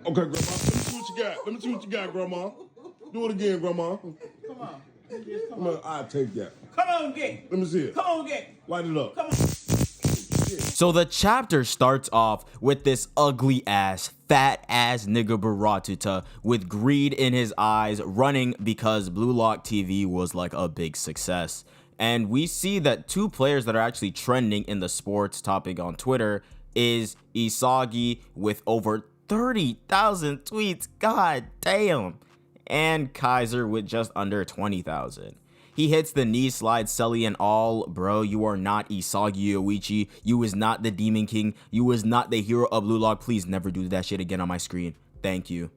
Okay, Grandma. Let me see what you got. Let me see what you got, Grandma. Do it again, Grandma. Come on. I'll take that. Come on, get. Let me see it. Come on, get. Light it up. Come on. So the chapter starts off with this ugly ass, fat ass nigga Buratsuta with greed in his eyes running because Blue Lock TV was like a big success. And we see that two players that are actually trending in the sports topic on Twitter is Isagi with over 30,000 tweets, god damn, and Kaiser with just under 20,000. He hits the knee slide, Selly and all. Bro, you are not Isagi Yoichi. You is not the Demon King. You is not the hero of Blue Lock. Please never do that shit again on my screen. Thank you.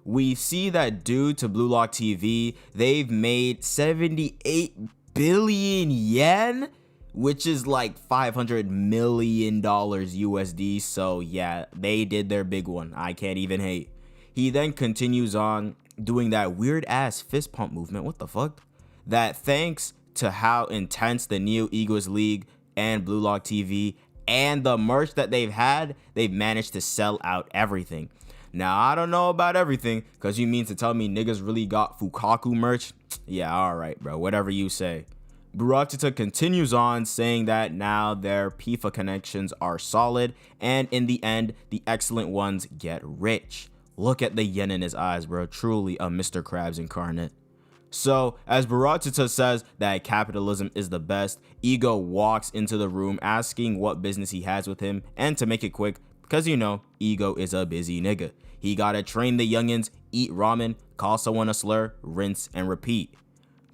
We see that due to Blue Lock TV, they've made 78 billion yen, which is like $500 million USD. So yeah, they did their big one. I can't even hate. He then continues on doing that weird ass fist pump movement. What the fuck? That thanks to how intense the Neo Egos League and Blue Lock TV and the merch that they've had, they've managed to sell out everything. Now, I don't know about everything, because you mean to tell me niggas really got Fukaku merch? Yeah, alright, bro, whatever you say. Buratsuta continues on saying that now their PIFA connections are solid, and in the end, the excellent ones get rich. Look at the yen in his eyes, bro. Truly a Mr. Krabs incarnate. So, as Buratsuta says that capitalism is the best, Ego walks into the room asking what business he has with him, and to make it quick, because you know, Ego is a busy nigga. He gotta train the youngins, eat ramen, call someone a slur, rinse, and repeat.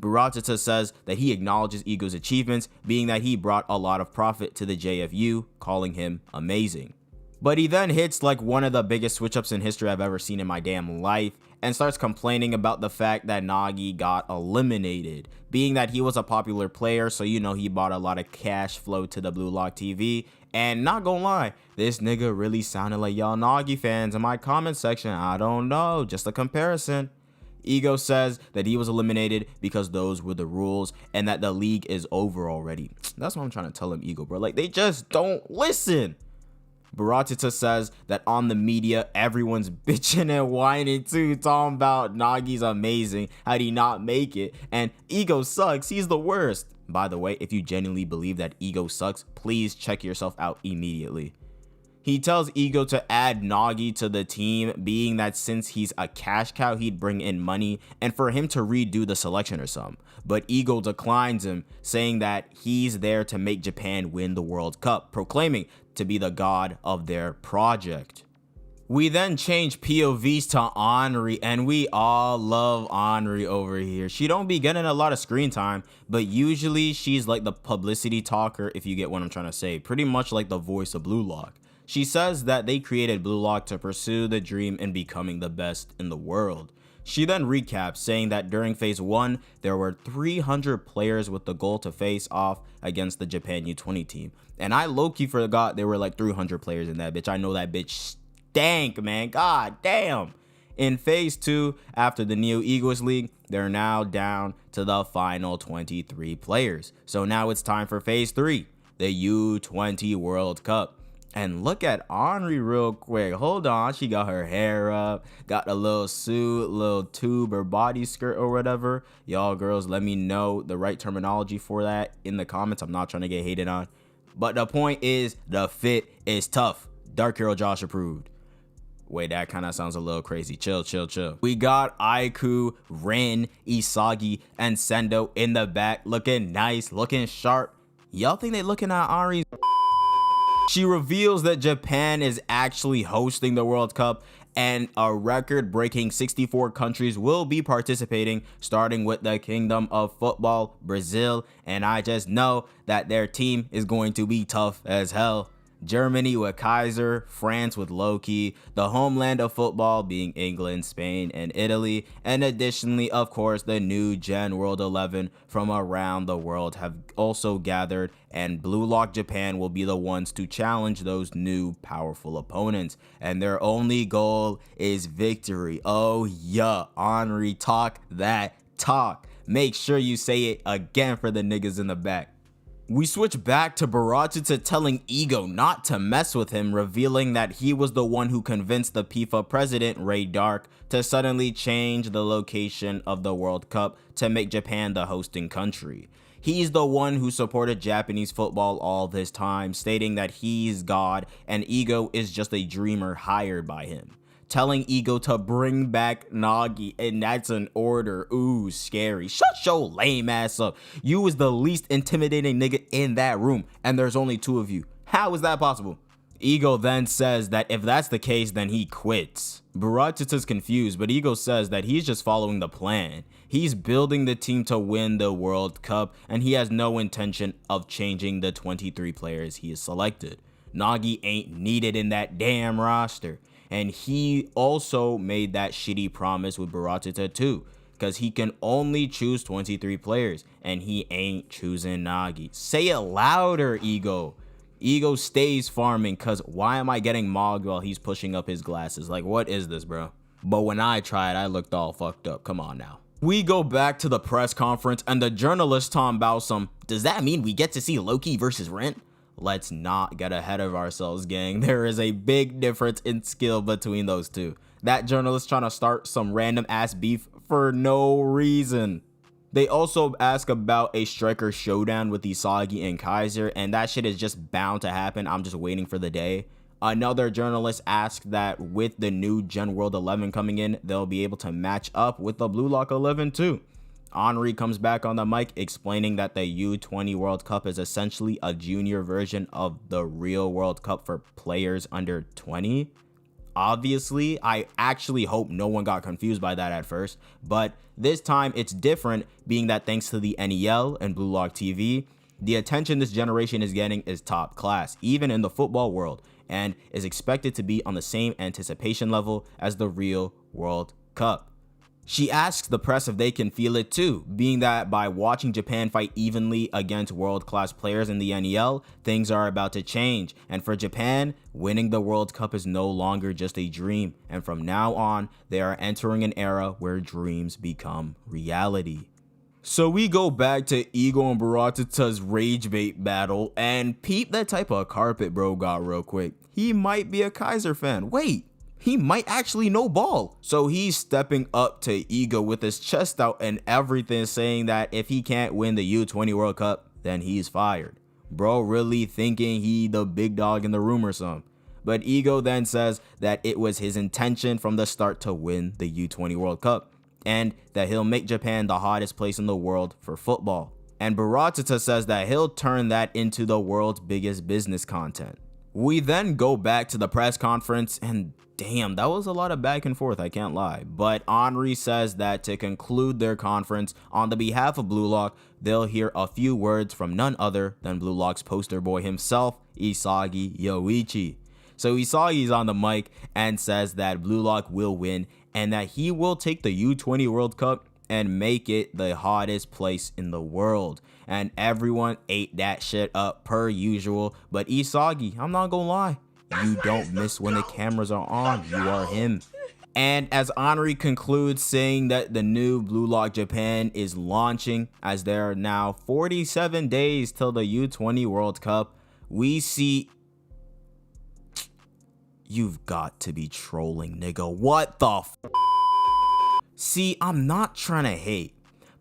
Buratsuta says that he acknowledges Ego's achievements, being that he brought a lot of profit to the JFU, calling him amazing. But he then hits like one of the biggest switch-ups in history I've ever seen in my damn life, and starts complaining about the fact that Nagi got eliminated, being that he was a popular player, so you know he bought a lot of cash flow to the Blue Lock TV. And not gonna lie, this nigga really sounded like y'all Nagi fans in my comment section. I don't know, just a comparison. Ego says that he was eliminated because those were the rules and that the league is over already. That's what I'm trying to tell him, Ego, bro. Like, they just don't listen. Buratsuta says that on the media, everyone's bitching and whining too, talking about Nagi's amazing, how'd he not make it, and Ego sucks, he's the worst. By the way, if you genuinely believe that Ego sucks, please check yourself out immediately. He tells Ego to add Nagi to the team, being that since he's a cash cow, he'd bring in money, and for him to redo the selection or something. But Ego declines him, saying that he's there to make Japan win the World Cup, proclaiming to be the god of their project. We then change POVs to Henri, and we all love Henri over here. She don't be getting a lot of screen time, but usually she's like the publicity talker, if you get what I'm trying to say. Pretty much like the voice of Blue Lock. She says that they created Blue Lock to pursue the dream in becoming the best in the world. She then recaps, saying that during phase 1, there were 300 players with the goal to face off against the Japan U20 team. And I low-key forgot there were like 300 players in that bitch. I know that bitch stank, man. God damn. In phase 2, after the Neo Egos League, they're now down to the final 23 players. So now it's time for phase 3, the U20 World Cup. And look at Henri real quick. Hold on. She got her hair up, got a little suit, little tube or body skirt or whatever. Y'all girls, let me know the right terminology for that in the comments. I'm not trying to get hated on. But the point is, the fit is tough. DarkheroJosh approved. Wait, that kind of sounds a little crazy. Chill, chill, chill. We got Aiku, Rin, Isagi, and Sendo in the back looking nice, looking sharp. Y'all think they looking at Henri's? She reveals that Japan is actually hosting the World Cup and a record-breaking 64 countries will be participating, starting with the Kingdom of Football, Brazil, and I just know that their team is going to be tough as hell. Germany with Kaiser, France with Loki, the homeland of football being England, Spain, and Italy, and additionally, of course, the new Gen World 11 from around the world have also gathered, and Blue Lock Japan will be the ones to challenge those new powerful opponents, and their only goal is victory. Oh yeah, Henri, talk that talk. Make sure you say it again for the niggas in the back. We switch back to Buratsuta telling Ego not to mess with him, revealing that he was the one who convinced the FIFA president, Ray Dark, to suddenly change the location of the World Cup to make Japan the hosting country. He's the one who supported Japanese football all this time, stating that he's God and Ego is just a dreamer hired by him. Telling Ego to bring back Nagi, and that's an order. Ooh, scary. Shut your lame ass up. You was the least intimidating nigga in that room, and there's only 2 of you. How is that possible? Ego then says that if that's the case, then he quits. Buratsuta's confused, but Ego says that he's just following the plan. He's building the team to win the World Cup, and he has no intention of changing the 23 players he has selected. Nagi ain't needed in that damn roster. And he also made that shitty promise with Buratsuta too, because he can only choose 23 players, and he ain't choosing Nagi. Say it louder, Ego. Ego stays farming, because why am I getting mogged while he's pushing up his glasses? Like, what is this, bro? But when I tried, I looked all fucked up. Come on now. We go back to the press conference, and the journalist Tom Balsam, does that mean we get to see Loki versus Rent? Let's not get ahead of ourselves, gang. There is a big difference in skill between those two. That journalist trying to start some random ass beef for no reason. They also ask about a striker showdown with Isagi and Kaiser, and that shit is just bound to happen. I'm just waiting for the day. Another journalist asked that with the new Gen World 11 coming in, they'll be able to match up with the Blue Lock 11 too. Henry comes back on the mic explaining that the U20 World Cup is essentially a junior version of the real World Cup for players under 20. Obviously, I actually hope no one got confused by that at first, but this time it's different, being that thanks to the NEL and Blue Lock TV, the attention this generation is getting is top class, even in the football world, and is expected to be on the same anticipation level as the real World Cup. She asks the press if they can feel it too, being that by watching Japan fight evenly against world-class players in the NEL, things are about to change. And for Japan, winning the World Cup is no longer just a dream. And from now on, they are entering an era where dreams become reality. So we go back to Ego and Buratsuta's rage bait battle, and peep that type of carpet bro got real quick. He might be a Kaiser fan. Wait. He might actually know ball. So he's stepping up to Ego with his chest out and everything, saying that if he can't win the U20 World Cup, then he's fired. Bro really thinking he the big dog in the room or something. But Ego then says that it was his intention from the start to win the U20 World Cup, and that he'll make Japan the hottest place in the world for football. And Buratsuta says that he'll turn that into the world's biggest business content. We then go back to the press conference, and damn, that was a lot of back and forth, I can't lie. But Henry says that to conclude their conference, on the behalf of Blue Lock, they'll hear a few words from none other than Blue Lock's poster boy himself, Isagi Yoichi. So Isagi's on the mic and says that Blue Lock will win and that he will take the U20 World Cup and make it the hottest place in the world. And everyone ate that shit up per usual. But Isagi, I'm not gonna lie, you don't miss when the cameras are on. You are him. And as Henry concludes, saying that the new Blue Lock Japan is launching, as there are now 47 days till the U20 World Cup, we see... You've got to be trolling, nigga. What the f? See, I'm not trying to hate,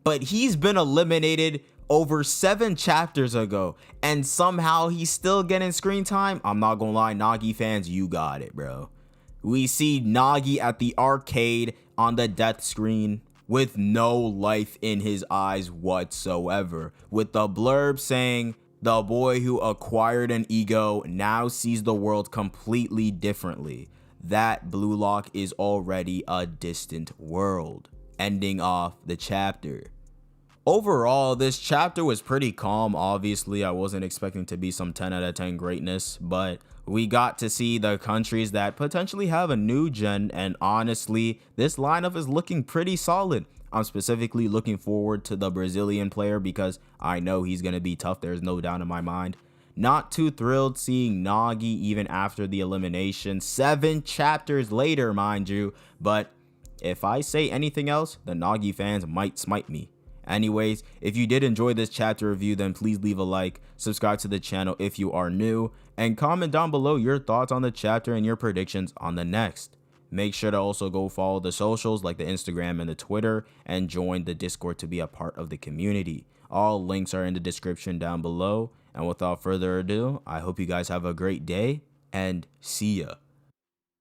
but he's been eliminated over 7 chapters ago, and somehow he's still getting screen time. I'm not gonna lie, Nagi fans, you got it, bro. We see Nagi at the arcade on the death screen with no life in his eyes whatsoever, with the blurb saying, "The boy who acquired an ego now sees the world completely differently. That Blue Lock is already a distant world." Ending off the chapter. Overall, this chapter was pretty calm. Obviously, I wasn't expecting to be some 10 out of 10 greatness, but we got to see the countries that potentially have a new gen, and honestly, this lineup is looking pretty solid. I'm specifically looking forward to the Brazilian player because I know he's going to be tough. There's no doubt in my mind. Not too thrilled seeing Nagi even after the elimination, 7 chapters later, mind you, but if I say anything else, the Nagi fans might smite me. Anyways, if you did enjoy this chapter review, then please leave a like, subscribe to the channel if you are new, and comment down below your thoughts on the chapter and your predictions on the next. Make sure to also go follow the socials like the Instagram and the Twitter, and join the Discord to be a part of the community. All links are in the description down below. And without further ado, I hope you guys have a great day, and see ya.